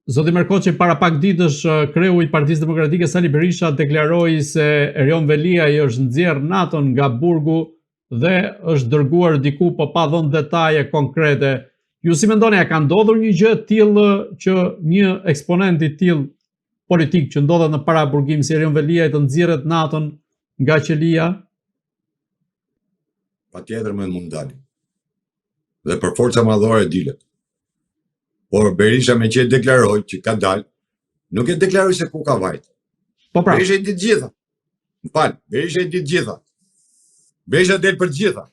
Zoti Merkoçi, para pak ditësh kreu i Partisë Demokratike Sali Berisha deklaroi se Erion Veliaj është nxjerr NATO-n nga burgu dhe është dërguar diku, po pa dhënë detaje konkrete. Ju si mendoni, a ka ndodhur një gjë e tillë që një eksponent i tillë politik që ndodhet në paraburgim si Erion Veliaj të nxjerret NATO-n nga qelia? Patjetër mund dalë. Dhe për forca madhore dilet. Por Berisha me që deklaroi që ka dalë, nuk e deklaroi se ku ka vajt. Po pra. Berisha i ditë gjitha. M'fal, Berisha i ditë gjitha. Berisha del për gjitha.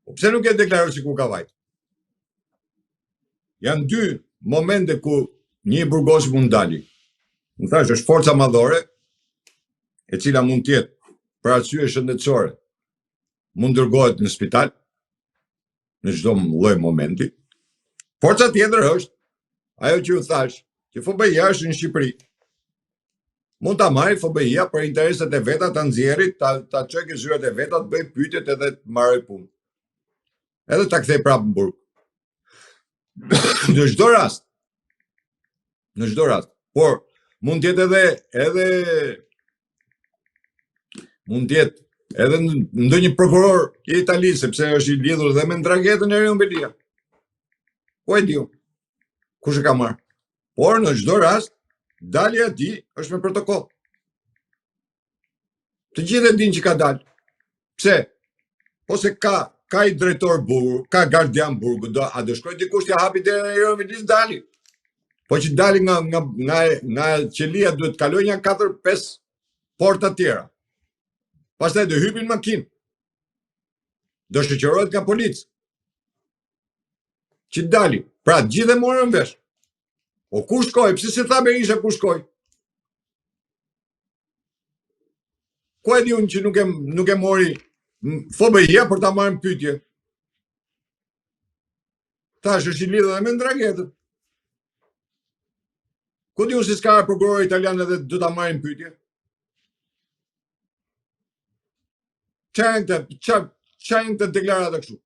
Po pse nuk e deklaroi se ku ka vajt? Janë dy momente ku një burgos mund dali. Më thash, është forca madhore, e cila mund tjetë për arsye shëndetësore, mund dërgohet në spital, në çdo lloj momenti. Forca tjetër është, ajo që ju thash, që FBI është në Shqipëri. Mund ta marrë FBI për interesat e veta të nxjerrit, ta çojë ke zyrat e veta, të bëj pyetjet edhe të marrë punë. Edhe ta kthej prapë në burg. Në çdo rast. Në çdo rast. Por mund të jetë edhe mund të jetë edhe ndonjë prokuror i Italisë, sepse është i lidhur dhe me ndrangheten e Erion Veliaj. Po e diu, kush e ka marrë. Por në çdo rast, dalja e tij është me protokoll. Të gjithë e dinë që ka dalë. Pse? Po se ka i drejtor burgu, ka gardian burgu, a do shkoj dikush t'ia hapi derën e Erion Veliaj dali. Po që dali nga qelia duhet kaloj një 4-5 porta tjera. Pastaj do hypin makinë. Do shoqërohet nga policë. Që dali. Pra gjithë e morën vesh. O ku shkoj? Pse si tha Berisha ku shkoj? Ku e di unë që nuk e mori FBI për ta marrë në pyetje? Tash është i lidhur edhe me ndrangheten. Ku di unë si s'ka prokuror italian edhe do ta marrin në pyetje? Çajnë të deklarata kështu.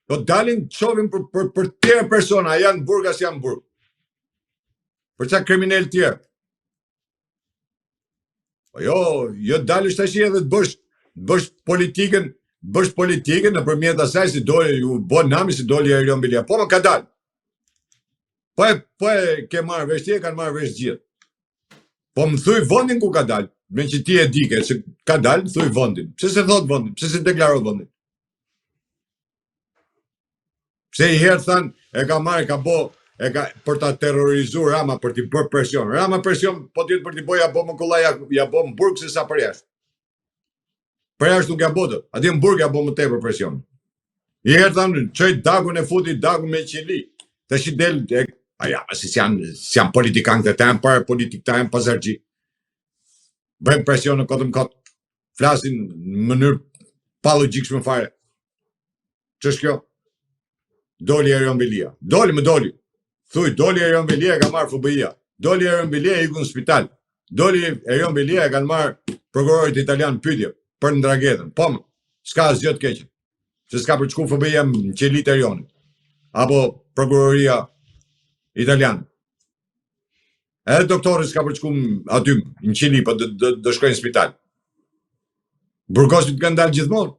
Do dalin çovin për tjerë persona, janë burg as janë burg. Për çka kriminal tjerë. Po jo dalësh tash edhe të bësh politikën nëpërmjet asaj si doli ju bën nami si doli Erion Veliaj. Po më ka dalë. Po e ke marrë vesh ti, e kanë marrë vesh gjithë. Po më thuj vendin ku ka dalë. Me që ti e dike, se ka dalë, thuj vendin. Pse se thot vendin? Pse se deklaro vendin? Pse i herë thanë, e ka marrë, për ta terrorizuar Rama, për t'i bërë presion. Rama presion, po t'jetë për t'i bëj, ja bo më kolla, ja bo më burg, se sa për jashtë. Për jashtë nuk ja bo të. Ati në burg ja bo më tepër presion. I herë thanë, qëj dagun e futi, dagun me qili. Të shi del, si janë politikanë, të janë parë politikë, të janë pazargji. Bëjmë presion në kotëm kotë, flasin në mënyrë pa logjikshme fare. Ç'është kjo? Doli Erion Veliaj. Doli. Thuj, doli Erion Veliaj, ka marrë FBI-a. Doli Erion Veliaj, iku në spital. Doli Erion Veliaj, kanë marrë prokurorit italian pyetje për ndrangheten. Po më, s'ka asgjë të keqe. Se s'ka për çku FBI-a në qelit e Erionit. Apo prokuroria italiane. Edhe doktorët s'ka për çku aty në qeli, po do shkojnë në spital. Burgosit kanë dalë gjithmonë.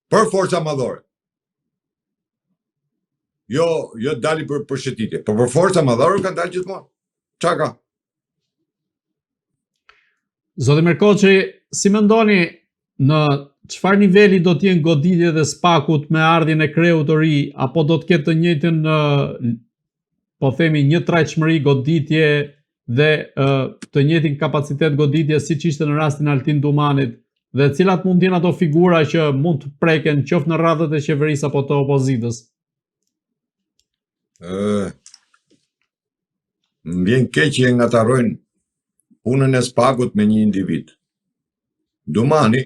Për forca madhore. Jo dali për shëtitje, por për forca madhore kanë dalë gjithmonë. Çka ka? Zoti Merkoçi, si mendoni në çfarë niveli do të jenë goditjet e SPAK-ut me ardhjen e kreut të ri, apo do të ketë të njëjtën po themi një trajtshmëri goditje dhe të njëjtin kapacitet goditje siç ishte në rastin Altin Dumanit, dhe cilat mund të jenë ato figura që mund të preken qoftë në radhët e qeverisë apo të opozitës? Më vjen keq që ngatarrojnë punën e SPAK-ut me një individ. Dumani,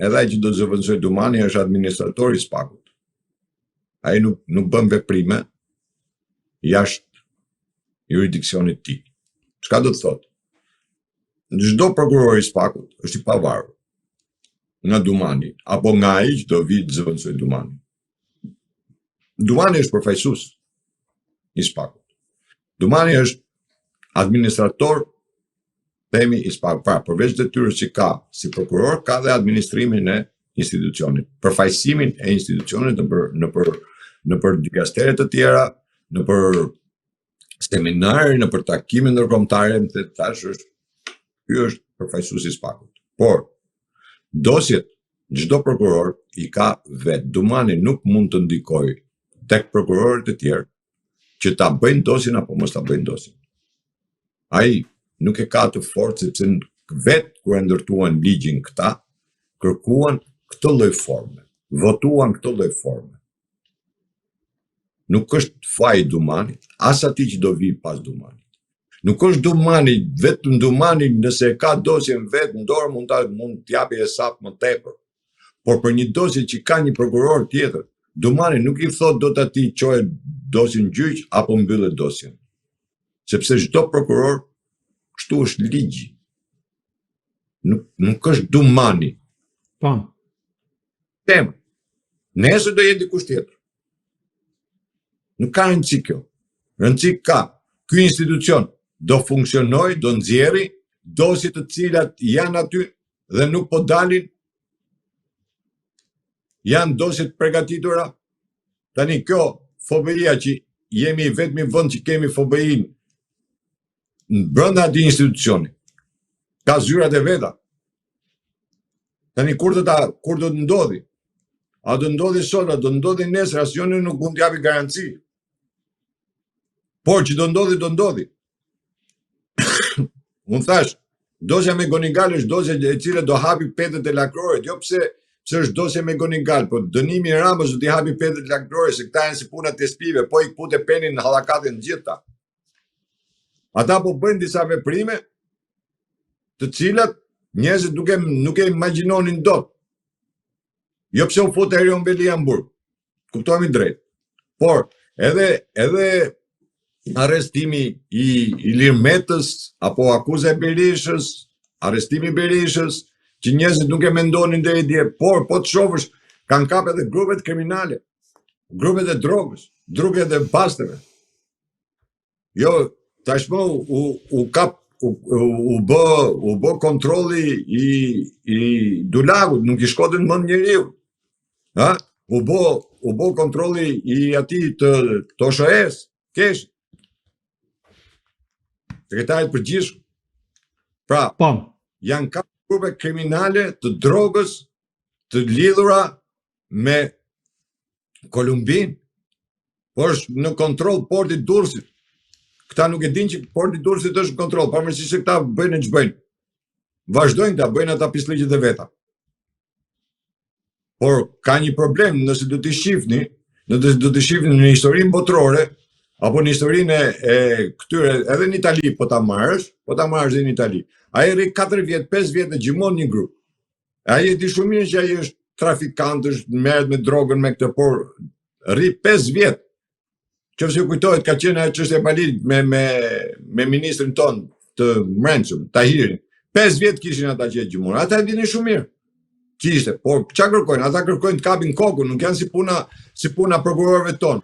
edhe ai që do të zëvendësoj Dumani është administratori i SPAK-ut. Ai nuk bën veprime jashtë jurisdiksionit të tij. Çka do të thotë? Çdo prokuror i SPAK-ut është i pavarur nga Dumani apo nga ai që do vi të zëvendësoj Dumani. Dumani është përfaqësues. i Spakut. Dumani është administrator, themi, i Spakut. Pra, përveç detyrës që ka si prokuror, ka dhe administrimin e institucionit, përfaqësimin e institucionit në për dikasteret të tjera, në për seminare, në për takime ndërkombëtare, më thash ky është përfaqësuesi i Spakut. Por dosjet çdo prokuror i ka vetë. Dumani nuk mund të ndikojë tek prokurorët e tjerë që ta bëjnë dosjen apo mos ta bëjnë dosjen. Ai nuk e ka të fortë sepse vetë kur e ndërtuan ligjin këta, kërkuan këtë lloj forme, votuan këtë lloj forme. Nuk është faji Dumanit, as atij që do vi pas Dumanit. Nuk është Dumani, vetëm Dumani nëse ka dosjen vetë në dorë mund t'japi hesap më tepër. Por për një dosje që ka një prokuror tjetër, Dumani nuk i thot do të ati qoje dosjen gjyq apo mbyllet dosjen. Sepse çdo prokuror, kështu është ligji. Nuk është Dumani. Pam. Tema. Nesër do jetë dikush tjetër. Nuk ka rëndësi kjo. Rëndësi ka. Ky institucion do funksionoj, do nxjerrë dosje të cilat janë aty dhe nuk po dalin. Janë dosje të përgatitura. Tani kjo fobeia që jemi vetëm vend që kemi fobein brenda atij institucioni. Ka zyrat e veta. Tani kur do të ndodhi? A do ndodhi sot, a do ndodhi nesër, asnjëri nuk mund t'japi garanci. Por që do ndodhi, do ndodhi. Unë thash, dosja me Gonigal është dosja e cila do hapi petet e lakrorit, jo pse është dosja me Gonigal, po dënimi i Ramës do t'i hapi petet e lakrorit, se këta janë si puna të spive, po i kpute penin në hallakatin gjithta. Ata po bëjnë disa veprime të cilat njerëzit nuk e imagjinonin dot. Jo pse u fut Erion Veli në Hamburg. Kuptohemi drejt. Por edhe arrestimi i Ilir Metës apo akuza e Berishës, arrestimi i Berishës, që njerëzit nuk e mendonin deri dje, por po të shohësh kanë kap edhe grupet kriminale, grupet e drogës, grupet e basteve. Jo, tashmë u bë kontrolli i Dulagut, nuk i shkotin mend njeriu. Ha? U bë kontrolli i atij të SHE-s, kesh. Sekretarit përgjithshëm. Pra, janë ka grupe kriminale të drogës të lidhura me Kolumbin, por është në kontroll porti Durrësit. Këta nuk e din që porti Durrësit është në kontroll, pavarësisht se këta bëjnë ç'bëjnë bëjnë. Vazhdojnë ta bëjnë ata pislliqet e veta. Por ka një problem, nëse do t'i shifni në historinë botërore, apo në historinë e këtyre, edhe në Itali, po ta marrësh dhe në Itali. Ai rri 4 vjet, 5 vjet e gjimon një grup. Ai e di shumë mirë që ai është trafikant, merret me drogën, me këtë, por rri 5 vjet. Qofse ju kujtohet, ka qenë ajo çështja e Balit me ministrin ton të mbrëmshëm, Tahirin. 5 vjet kishin ata që e gjimon. Ata e dinin shumë mirë. Që ishte, por ç'a kërkojnë? Ata kërkojnë të kapin kokën, nuk janë si puna prokurorëve tonë.